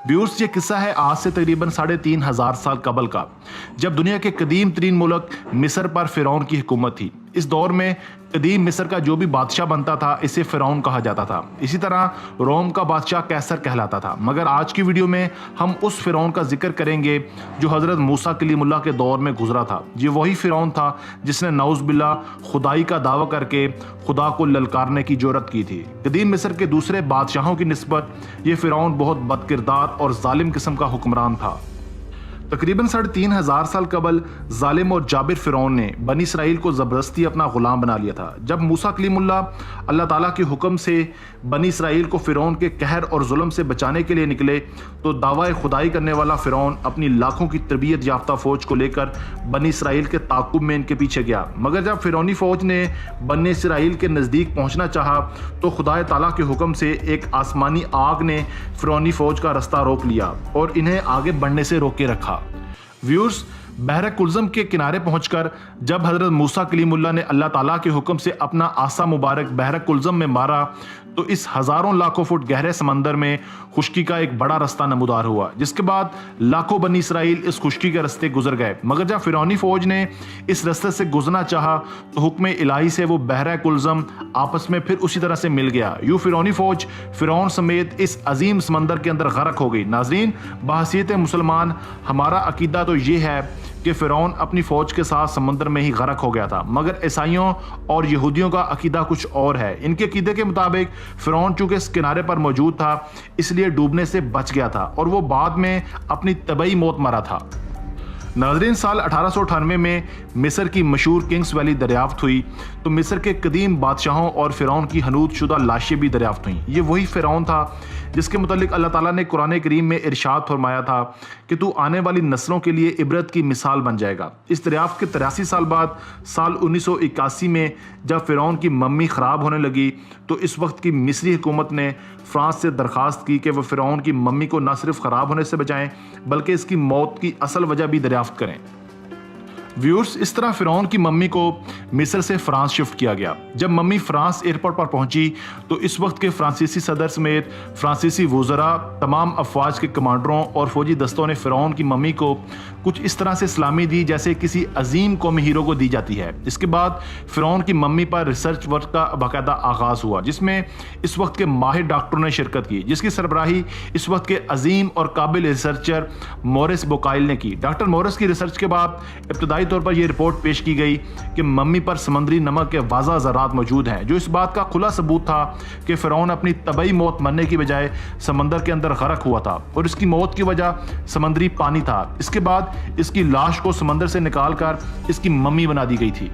Viewers, ये किस्सा है आज से तकरीबन 3500 साल कबल का, जब दुनिया के कदीम तरीन मुल्क मिस्र पर फिरौन की हुकूमत थी। इस दौर में कदीम मिस्र का जो भी बादशाह बनता था इसे फिरौन कहा जाता था। इसी तरह रोम का बादशाह कैसर कहलाता था। मगर आज की वीडियो में हम उस फिरौन का जिक्र करेंगे जो हजरत मूसा कलीमुल्लाह के दौर में गुजरा था। ये वही फिरौन था जिसने नऊज़ बिल्लाह खुदाई का दावा करके खुदा को ललकारने की जुर्रत की थी। कदीम मिस्र के दूसरे बादशाहों की निस्बत ये फिरौन बहुत बदकिरदार और जालिम किस्म का हुक्मरान था। तकरीबन 3500 साल कबल जालिम और जाबिर फिरौन ने बनी इसराइल को ज़बरदस्ती अपना गुलाम बना लिया था। जब मूसा कलीमुल्लाह अल्लाह ताला के हुक्म से बनी इसराइल को फिरौन के कहर और जुल्म से बचाने के लिए निकले तो दावा खुदाई करने वाला फिरौन अपनी लाखों की तरबियत याफ्ता फ़ौज को लेकर बनी इसराइल के ताक़ुब में इनके पीछे गया। मगर जब फिरौनी फ़ौज ने बनी इसराइल के नज़दीक पहुँचना चाहा तो खुदा ताला के हुक्म से एक आसमानी आग ने फिरौनी फ़ौज का रास्ता रोक लिया और इन्हें आगे बढ़ने से रोके रखा। व्यूअर्स, बहर कुल्ज़म के किनारे पहुंचकर जब हज़रत मूसा कलीमुल्लाह ने अल्लाह ताला के हुक्म से अपना आसा मुबारक बहर कुल्ज़म में मारा तो इस हज़ारों लाखों फुट गहरे समंदर में खुश्की का एक बड़ा रास्ता नमूदार हुआ, जिसके बाद लाखों बनी इसराइल इस खुश्की के रास्ते गुजर गए। मगर जब फिरौनी फ़ौज ने इस रास्ते से गुजरना चाहा तो हुक्म इलाही से वो बहर कुल्ज़म आपस में फिर उसी तरह से मिल गया। यूँ फिरौनी फ़ौज फिरौन समेत इस अजीम समंदर के अंदर गर्क हो गई। नाज़रीन, बहसीयत मुसलमान हमारा अकीदा तो ये है कि फिरौन अपनी फ़ौज के साथ समंदर में ही गर्क हो गया था, मगर ईसाइयों और यहूदियों का अकीदा कुछ और है। इनके अकीदे के मुताबिक फिरौन चूँकि इस किनारे पर मौजूद था इसलिए डूबने से बच गया था और वो बाद में अपनी तबई मौत मरा था। नाज़रीन, साल 1898 में मिस्र की मशहूर किंग्स वैली दरियाफ्त हुई तो मिस्र के कदीम बादशाहों और फिरौन की हनूद शुदा लाशें भी दरियाफ्त हुईं। ये वही फिरौन था जिसके मुतालिक अल्लाह ताला ने कुरान करीम में इरशाद फरमाया था कि तू आने वाली नस्लों के लिए इबरत की मिसाल बन जाएगा। इस दरियाफ्त के 83 साल बाद साल 1981 में जब फिरौन की मम्मी ख़राब होने लगी तो इस वक्त की मिस्री हुकूमत ने फ्रांस से दरख्वास्त की कि वह फिरौन की मम्मी को न सिर्फ ख़राब होने से बचाएं बल्कि इसकी मौत की असल वजह भी दरियाफ्त करें। व्यूअर्स, इस तरह फिरौन की मम्मी को मिस्र से फ्रांस शिफ्ट किया गया। जब मम्मी फ्रांस एयरपोर्ट पर पहुंची तो इस वक्त के फ्रांसीसी सदर समेत फ्रांसीसी वज़रा, तमाम अफवाज के कमांडरों और फौजी दस्तों ने फिरौन की मम्मी को कुछ इस तरह से सलामी दी जैसे किसी अजीम कौमी हीरो को दी जाती है। इसके बाद फिरौन की मम्मी पर रिसर्च वर्क का बाकायदा आगाज़ हुआ जिसमें इस वक्त के माहिर डॉक्टरों ने शिरकत की, जिसकी सरबराही इस वक्त के अजीम और काबिल रिसर्चर मोरिस बुकाइल ने की। डॉक्टर मोरिस की रिसर्च के बाद इब्तदाई तौर पर यह रिपोर्ट पेश की गई कि मम्मी पर समुद्री नमक के वाज़ा ज़रात मौजूद हैं, जो इस बात का खुला सबूत था कि फिरौन अपनी तबई मौत मरने की बजाय समंदर के अंदर गर्क हुआ था और इसकी मौत की वजह समुद्री पानी था। इसके बाद इसकी लाश को समंदर से निकालकर इसकी मम्मी बना दी गई थी।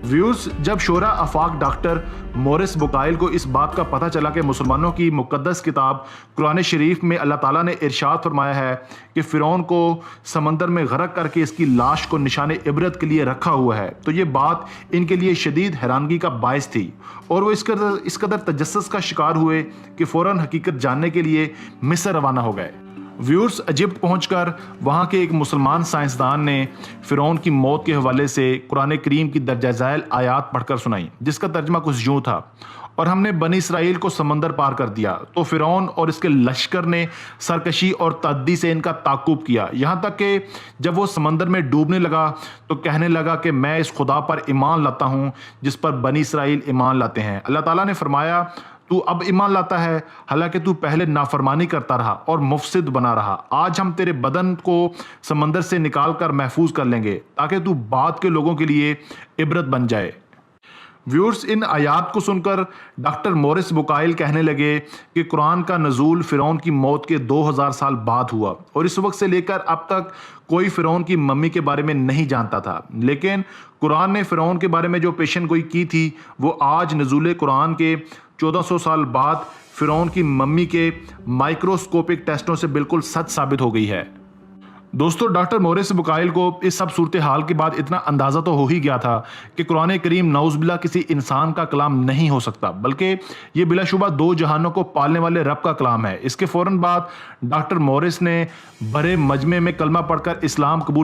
व्यूअर्स, जब शोरा आफाक डॉक्टर मोरिस बुकाइल को इस बात का पता चला कि मुसलमानों की मुक़द्दस किताब कुरान शरीफ में अल्लाह ताला ने इरशाद फरमाया है कि फ़िरौन को समंदर में गर्क करके इसकी लाश को निशाने इबरत के लिए रखा हुआ है, तो ये बात इनके लिए शदीद हैरानगी का बायस थी और वो इस कदर तजस्सुस का शिकार हुए कि फ़ौरन हकीकत जानने के लिए मिस्र रवाना हो गए। व्यूअर्स, इजिप्ट पहुंचकर वहां के एक मुसलमान साइंसदान ने फिरौन की मौत के हवाले से कुरान करीम की दर्जा झैल आयात पढ़कर सुनाई, जिसका तर्जमा कुछ यूँ था, और हमने बनी इसराइल को समंदर पार कर दिया तो फिरौन और इसके लश्कर ने सरकशी और तअद्दी से इनका ताक़ुब किया, यहाँ तक कि जब वो समंदर में डूबने लगा तो कहने लगा कि मैं इस खुदा पर ईमान लाता हूँ जिस पर बनी इसराइल ईमान लाते हैं। अल्लाह ताला ने फरमाया, तू अब ईमान लाता है हालांकि तू पहले नाफरमानी करता रहा और मुफसिद बना रहा। आज हम तेरे बदन को समंदर से निकाल कर महफूज कर लेंगे ताकि तू बाद के लोगों के लिए इबरत बन जाए। व्यूअर्स, इन आयात को सुनकर डॉक्टर मोरिस बुकाइल कहने लगे कि कुरान का नज़ूल फ़िरौन की मौत के 2000 साल बाद हुआ और इस वक्त से लेकर अब तक कोई फ़िरौन की मम्मी के बारे में नहीं जानता था, लेकिन कुरान ने फ़िरौन के बारे में जो पेशन गोई की थी वो आज नज़ूल कुरान के 1400 साल बाद फ़िरौन की मम्मी के माइक्रोस्कोपिक टेस्टों से बिल्कुल सच साबित हो गई है। दोस्तों, डॉक्टर मोरिस बुकाइल को इस सब सूरत हाल के बाद इतना अंदाज़ा तो हो ही गया था कि कुरान करीम नऊज़ बिल्लाह किसी इंसान का कलाम नहीं हो सकता, बल्कि ये बिलाशुबा दो जहानों को पालने वाले रब का कलाम है। इसके फ़ौरन बाद डॉक्टर मोरिस ने बड़े मजमे में कलमा पढ़कर इस्लाम कबूल